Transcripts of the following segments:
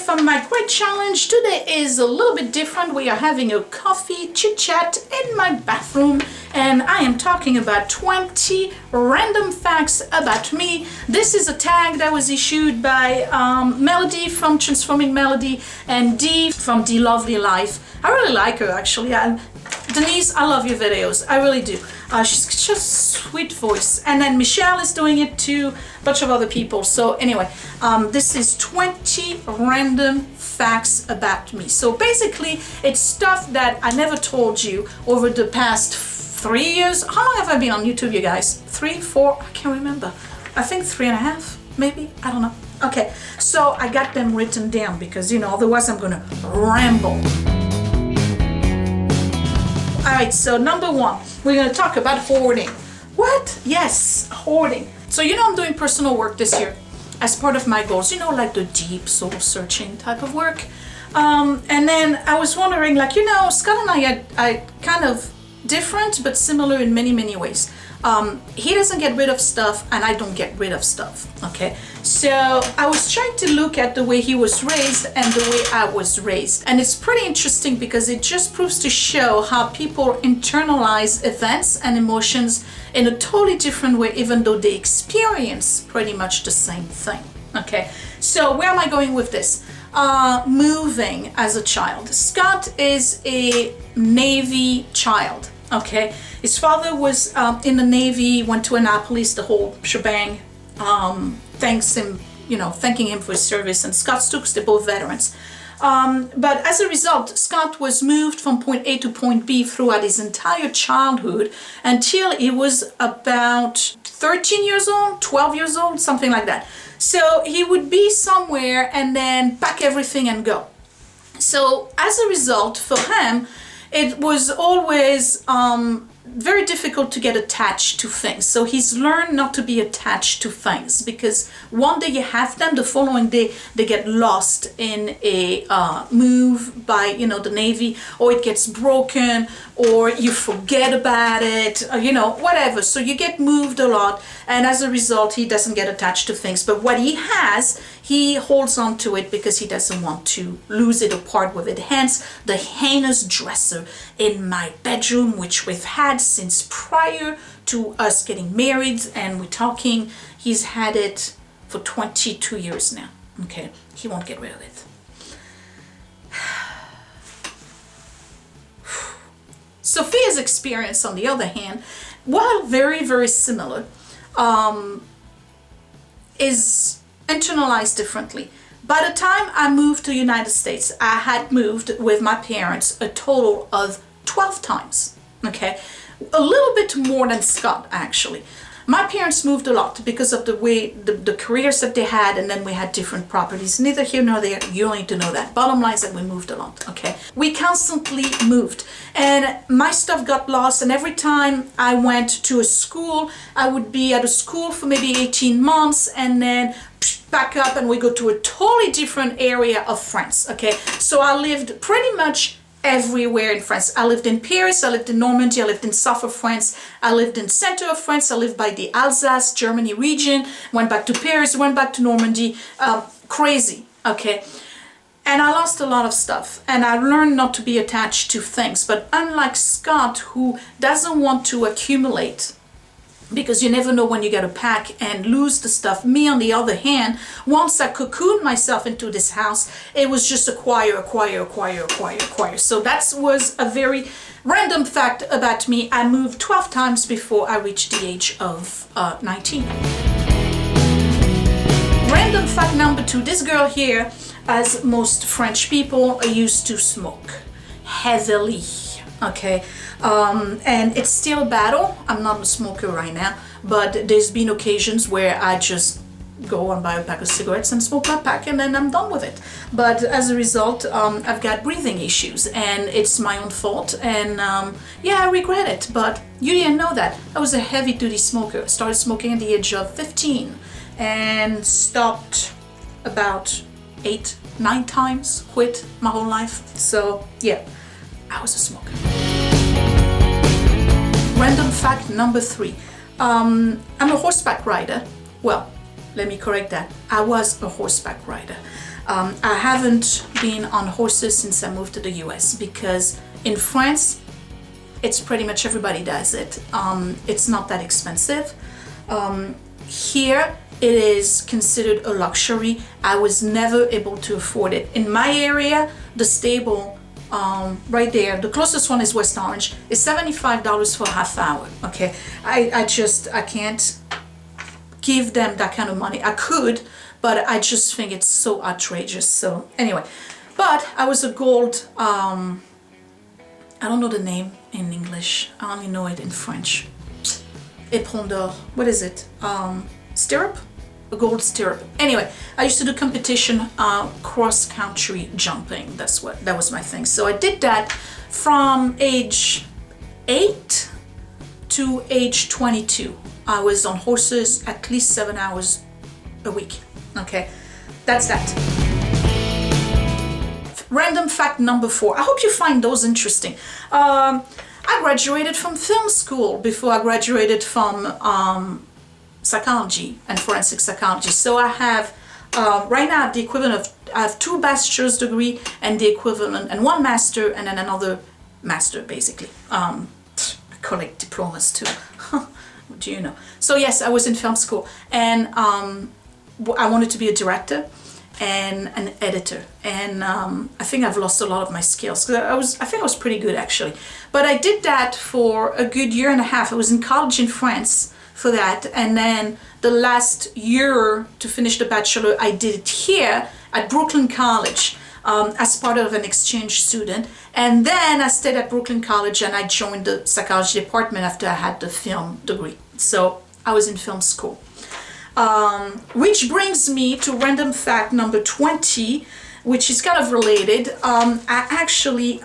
from my quick challenge. Today is a little bit different. We are having a coffee chit chat in my bathroom and I am talking about 20 random facts about me. This is a tag that was issued by Melody from Transforming Melody and Dee from Deelovelylife. I really like her actually. Denise, I love your videos. I really do. She's just a sweet voice. And then Michelle is doing it too, a bunch of other people. So anyway, this is 20 random facts about me. So basically, it's stuff that I never told you over the past 3 years. How long have I been on YouTube, you guys? 3, 4? I can't remember. I think 3.5, maybe? I don't know. Okay, so I got them written down because, you know, otherwise I'm gonna ramble. Alright, so number one, we're going to talk about hoarding. What? Yes, hoarding. So you know I'm doing personal work this year as part of my goals, you know, like the deep soul searching type of work. And then I was wondering, like, you know, Scott and I are kind of different but similar in many, many ways. He doesn't get rid of stuff and I don't get rid of stuff, okay? So I was trying to look at the way he was raised and the way I was raised. And it's pretty interesting because it just proves to show how people internalize events and emotions in a totally different way, even though they experience pretty much the same thing, okay? So where am I going with this? Moving as a child. Scott is a Navy child. Okay, his father was in the Navy, went to Annapolis, the whole shebang. Thanking him for his service, and Scott Stooks, they're both veterans. But as a result, Scott was moved from point A to point B throughout his entire childhood until he was about 13 years old, 12 years old, something like that. So he would be somewhere and then pack everything and go. So as a result, for him, it was always very difficult to get attached to things. So he's learned not to be attached to things because one day you have them, the following day they get lost in a move by, you know, the Navy, or it gets broken, or you forget about it, or, you know, whatever. So you get moved a lot, and as a result, he doesn't get attached to things. But what he has, he holds on to it because he doesn't want to lose it or part with it. Hence, the heinous dresser in my bedroom, which we've had since prior to us getting married, and we're talking, he's had it for 22 years now. Okay, he won't get rid of it. Sophia's experience, on the other hand, while very, very similar, is internalized differently. By the time I moved to the United States, I had moved with my parents a total of 12 times, okay? A little bit more than Scott, actually. My parents moved a lot because of the way, the careers that they had, and then we had different properties. Neither here nor there, you don't need to know that. Bottom line is that we moved a lot, okay? We constantly moved, and my stuff got lost, and every time I went to a school, I would be at a school for maybe 18 months, and then back up, and we go to a totally different area of France, okay? So I lived pretty much everywhere in France. I lived in Paris, I lived in Normandy, I lived in south of France, I lived in center of France, I lived by the Alsace, Germany region, went back to Paris, went back to Normandy, crazy, okay? And I lost a lot of stuff, and I learned not to be attached to things. But unlike Scott, who doesn't want to accumulate, because you never know when you gotta pack and lose the stuff. Me, on the other hand, once I cocooned myself into this house, it was just acquire. So that was a very random fact about me. I moved 12 times before I reached the age of 19. Random fact number 2, this girl here, as most French people, used to smoke heavily. Okay, and it's still a battle. I'm not a smoker right now, but there's been occasions where I just go and buy a pack of cigarettes and smoke my pack, and then I'm done with it. But as a result, I've got breathing issues, and it's my own fault, and yeah, I regret it, but you didn't know that. I was a heavy-duty smoker. I started smoking at the age of 15 and stopped about 8, 9 times, quit my whole life. So yeah, I was a smoker. Random fact number 3. I'm a horseback rider. Well, let me correct that. I was a horseback rider. I haven't been on horses since I moved to the US because in France, it's pretty much everybody does it. It's not that expensive. Here, it is considered a luxury. I was never able to afford it. In my area, the stable right there, the closest one is West Orange, is $75 for a half hour, okay? I can't give them that kind of money. I could, but I just think it's so outrageous. So anyway, but I was a gold, I don't know the name in English, I only know it in French. Éperon d'or, what is it? Stirrup? A gold stirrup. Anyway, I used to do competition cross-country jumping. That was my thing. So I did that from age 8 to age 22. I was on horses at least 7 hours a week. Okay, that's that. Random fact number 4. I hope you find those interesting. I graduated from film school before I graduated from psychology and forensic psychology. So I have right now the equivalent of, I have 2 bachelor's degree and the equivalent, and 1 master and then another master basically. I collect diplomas too. What do you know? So yes, I was in film school and I wanted to be a director and an editor, and I think I've lost a lot of my skills because I think I was pretty good actually, but I did that for a good year and a half. I was in college in France for that, and then the last year to finish the bachelor I did it here at Brooklyn College as part of an exchange student, and then I stayed at Brooklyn College and I joined the psychology department after I had the film degree. So I was in film school. Which brings me to random fact number 20, which is kind of related. I actually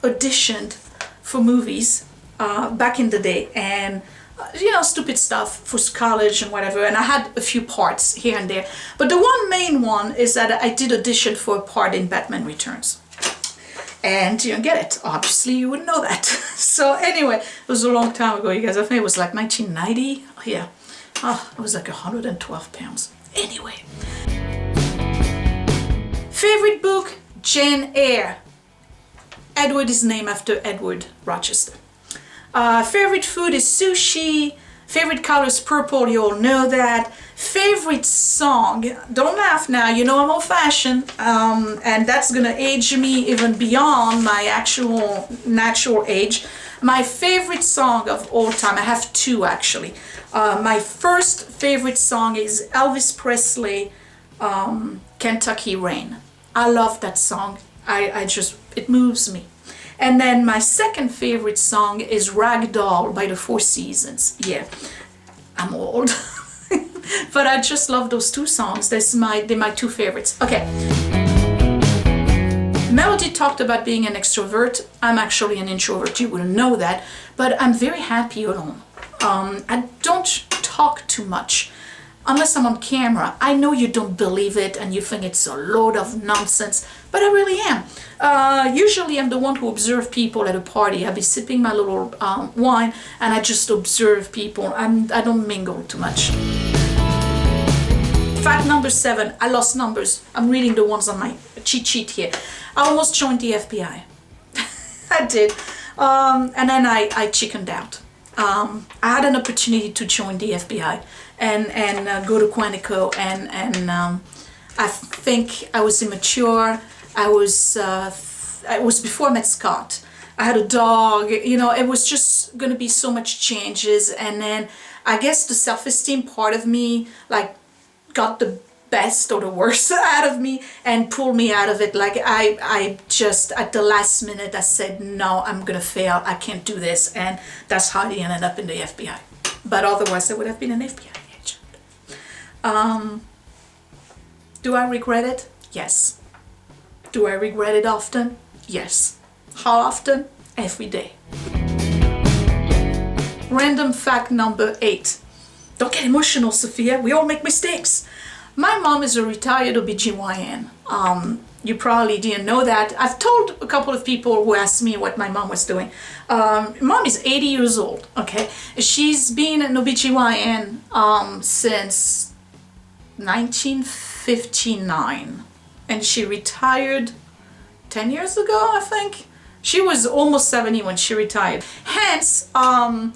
auditioned for movies back in the day, and you know, stupid stuff for college and whatever, and I had a few parts here and there. But the one main one is that I did audition for a part in Batman Returns. And you don't get it. Obviously, you wouldn't know that. So anyway, it was a long time ago, you guys. I think it was like 1990. Oh, yeah. Oh, I was like 112 pounds. Anyway. Favorite book, Jane Eyre. Edward is named after Edward Rochester. Favorite food is sushi. Favorite color is purple, you all know that. Favorite song, don't laugh now, you know I'm old-fashioned, and that's gonna age me even beyond my actual natural age. My favorite song of all time, I have 2 actually. My first favorite song is Elvis Presley, Kentucky Rain. I love that song. It moves me. And then my second favorite song is Ragdoll by the Four Seasons. Yeah, I'm old. But I just love those 2 songs. They're my 2 favorites. Okay. Melody talked about being an extrovert. I'm actually an introvert. You wouldn't know that. But I'm very happy alone. I don't talk too much. Unless I'm on camera. I know you don't believe it and you think it's a load of nonsense, but I really am. Usually I'm the one who observes people at a party. I'll be sipping my little wine and I just observe people. I don't mingle too much. Fact number 7, I lost numbers. I'm reading the ones on my cheat sheet here. I almost joined the FBI. I did. And then I chickened out. I had an opportunity to join the FBI and go to Quantico, and I think I was immature. It was before I met Scott. I had a dog, you know, it was just gonna be so much changes, and then I guess the self-esteem part of me like got the best or the worst out of me and pulled me out of it. Like I just at the last minute I said, no, I'm gonna fail, I can't do this, and that's how I ended up in the FBI. But otherwise I would have been an FBI agent. Do I regret it? Yes. Do I regret it often? Yes. How often? Every day. Random fact number 8. Don't get emotional, Sophia. We all make mistakes. My mom is a retired OBGYN. You probably didn't know that. I've told a couple of people who asked me what my mom was doing. Mom is 80 years old, okay? She's been an OBGYN since 1959. and she retired 10 years ago, I think. She was almost 70 when she retired. Hence, I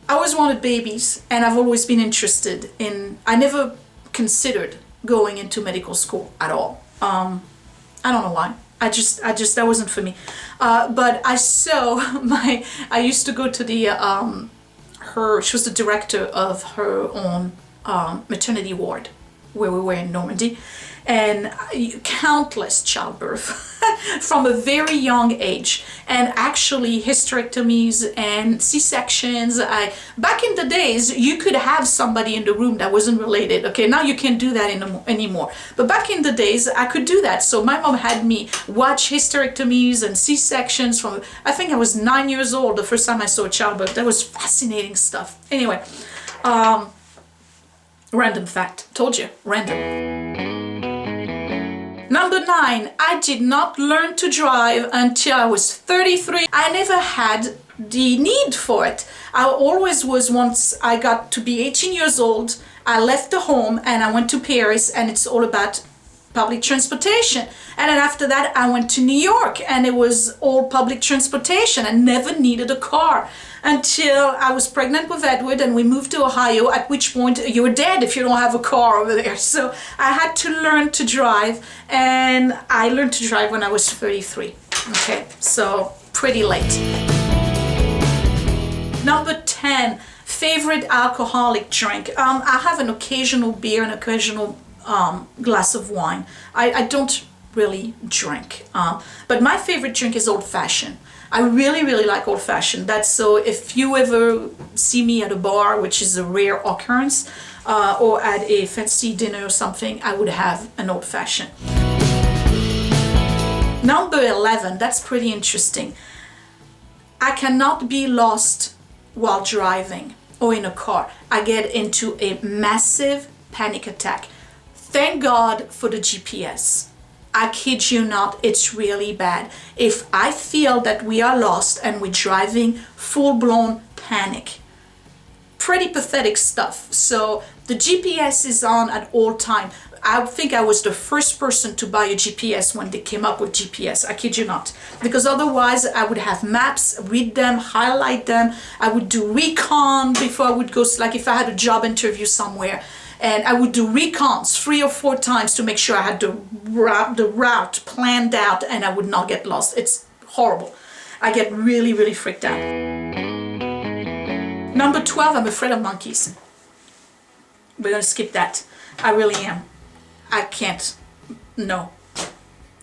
always wanted babies, and I've always been interested in, I never considered going into medical school at all. I don't know why. I just, that wasn't for me. But I saw I used to go to the, she was the director of her own maternity ward where we were in Normandy, and countless childbirth from a very young age, and actually hysterectomies and C-sections. Back in the days, you could have somebody in the room that wasn't related. Okay, now you can't do that anymore. But back in the days, I could do that. So my mom had me watch hysterectomies and C-sections from, I think I was 9 years old the first time I saw a childbirth. That was fascinating stuff. Anyway, random fact. Told you, random. Number 9, I did not learn to drive until I was 33. I never had the need for it. I always was, once I got to be 18 years old, I left the home and I went to Paris, and it's all about public transportation. And then after that, I went to New York, and it was all public transportation. I never needed a car until I was pregnant with Edward and we moved to Ohio, at which point you're dead if you don't have a car over there. So I had to learn to drive, and I learned to drive when I was 33. Okay, so pretty late. Number 10, favorite alcoholic drink. I have an occasional beer, an occasional glass of wine. I don't really drink, but my favorite drink is old-fashioned. I really, really like old-fashioned. That's so if you ever see me at a bar, which is a rare occurrence, or at a fancy dinner or something, I would have an old-fashioned. Number 11, that's pretty interesting. I cannot be lost while driving or in a car. I get into a massive panic attack. Thank God for the GPS. I kid you not, it's really bad. If I feel that we are lost and we're driving, full-blown panic. Pretty pathetic stuff. So the GPS is on at all time. I think I was the first person to buy a GPS when they came up with GPS. I kid you not. Because otherwise I would have maps, read them, highlight them. I would do recon before I would go, like if I had a job interview somewhere. And I would do recons 3 or 4 times to make sure I had the route planned out and I would not get lost. It's horrible. I get really, really freaked out. Number 12, I'm afraid of monkeys. We're gonna skip that. I really am. I can't. No.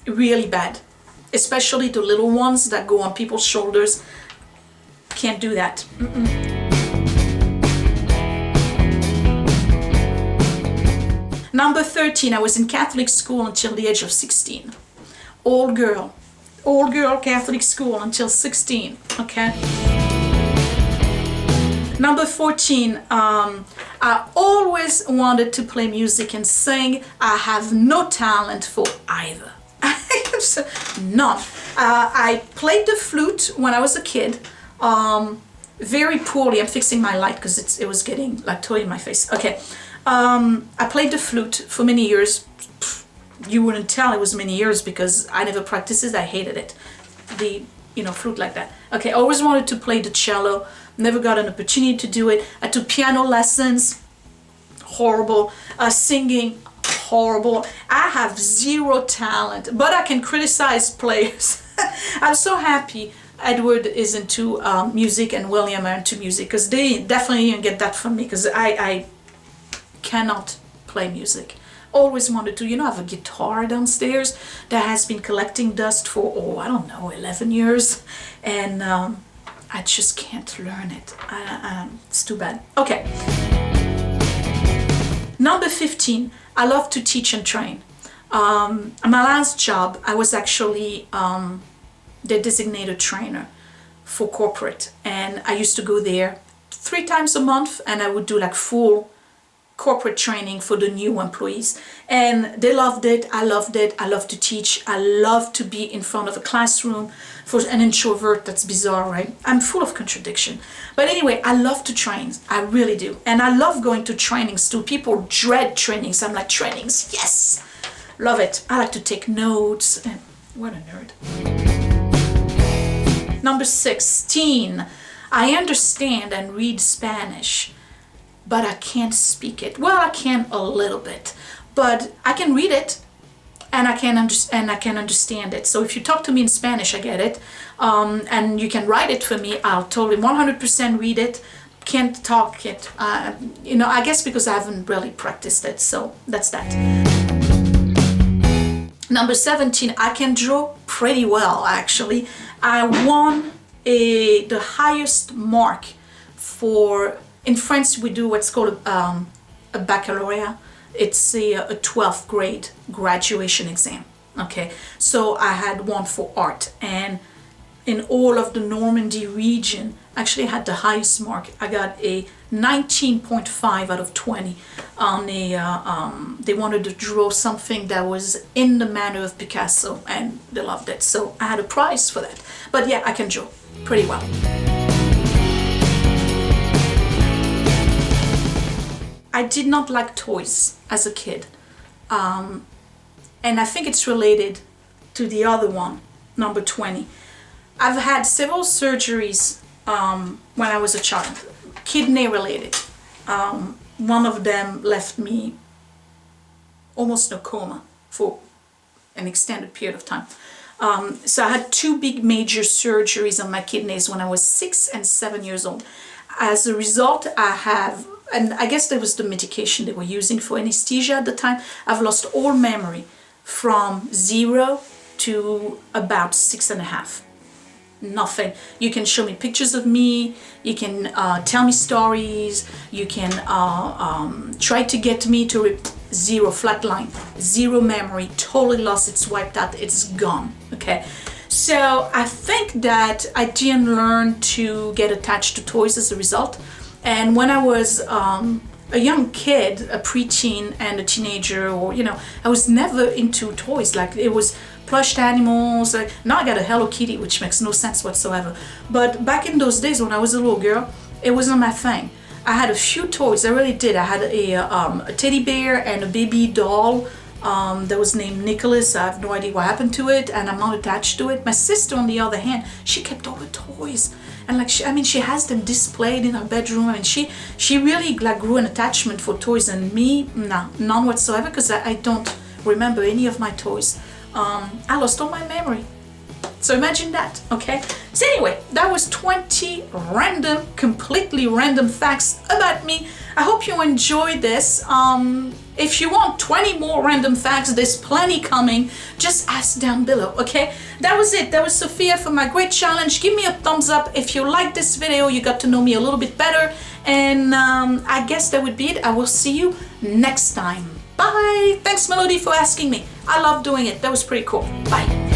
Really bad. Especially the little ones that go on people's shoulders. Can't do that. Number 13, I was in Catholic school until the age of 16. Old girl Catholic school until 16, okay? Number 14, I always wanted to play music and sing. I have no talent for either. None. I played the flute when I was a kid, very poorly. I'm fixing my light because it was getting like totally in my face. Okay. I played the flute for many years. You wouldn't tell it was many years because I never practiced it. I hated it. The, flute like that. Okay, I always wanted to play the cello. Never got an opportunity to do it. I took piano lessons. Horrible. Singing. Horrible. I have zero talent, but I can criticize players. I'm so happy Edward is into music and William are into music, because they definitely didn't get that from me, because I cannot play music. Always wanted to, I have a guitar downstairs that has been collecting dust for, 11 years, and I just can't learn it. It's too bad. Okay. Number 15, I love to teach and train. My last job, I was actually the designated trainer for corporate, and I used to go there 3 times a month, and I would do like full corporate training for the new employees, and they loved it. I loved it. I love to teach. I love to be in front of a classroom. For an introvert, that's bizarre, right? I'm full of contradiction, but anyway, I love to train. I really do. And I love going to trainings too. People dread trainings. I'm like, trainings, yes. Love it. I like to take notes. And what a nerd. Number 16. I understand and read Spanish, but I can't speak it. Well, I can a little bit, but I can read it and I can understand it. So if you talk to me in Spanish, I get it. And you can write it for me. I'll totally 100% read it. Can't talk it. You know, I guess because I haven't really practiced it. So that's that. Number 17, I can draw pretty well, actually. I won the highest mark for, in France we do what's called a baccalaureate. It's a 12th grade graduation exam. Okay, so I had one for art, and in all of the Normandy region, actually I had the highest mark. I got a 19.5 out of 20 on a, they wanted to draw something that was in the manner of Picasso, and they loved it. So I had a prize for that. But yeah, I can draw pretty well. I did not like toys as a kid. And I think it's related to the other one, number 20. I've had several surgeries when I was a child, kidney related. One of them left me almost in a coma for an extended period of time. So I had 2 big major surgeries on my kidneys when I was 6 and 7 years old. As a result, I have, and I guess there was the medication they were using for anesthesia at the time, I've lost all memory from 0 to about 6.5. Nothing. You can show me pictures of me, you can tell me stories, you can try to get me to zero, flatline, zero memory, totally lost, it's wiped out, it's gone. Okay, so I think that I didn't learn to get attached to toys as a result. And when I was a young kid, a preteen and a teenager, or you know, I was never into toys. Like it was plushed animals. Now I got a Hello Kitty, which makes no sense whatsoever. But back in those days when I was a little girl, it wasn't my thing. I had a few toys, I really did. I had a teddy bear and a baby doll that was named Nicholas. I have no idea what happened to it, and I'm not attached to it. My sister, on the other hand, she kept all the toys. And like, she has them displayed in her bedroom. I mean, she really like grew an attachment for toys, and me, no, none whatsoever, because I don't remember any of my toys. I lost all my memory. So imagine that, okay? So anyway, that was 20 random, completely random facts about me. I hope you enjoyed this. If you want 20 more random facts, there's plenty coming. Just ask down below, okay? That was it. That was Sophia for my great challenge. Give me a thumbs up if you liked this video. You got to know me a little bit better. And I guess that would be it. I will see you next time. Bye. Thanks, Melody, for asking me. I love doing it. That was pretty cool. Bye.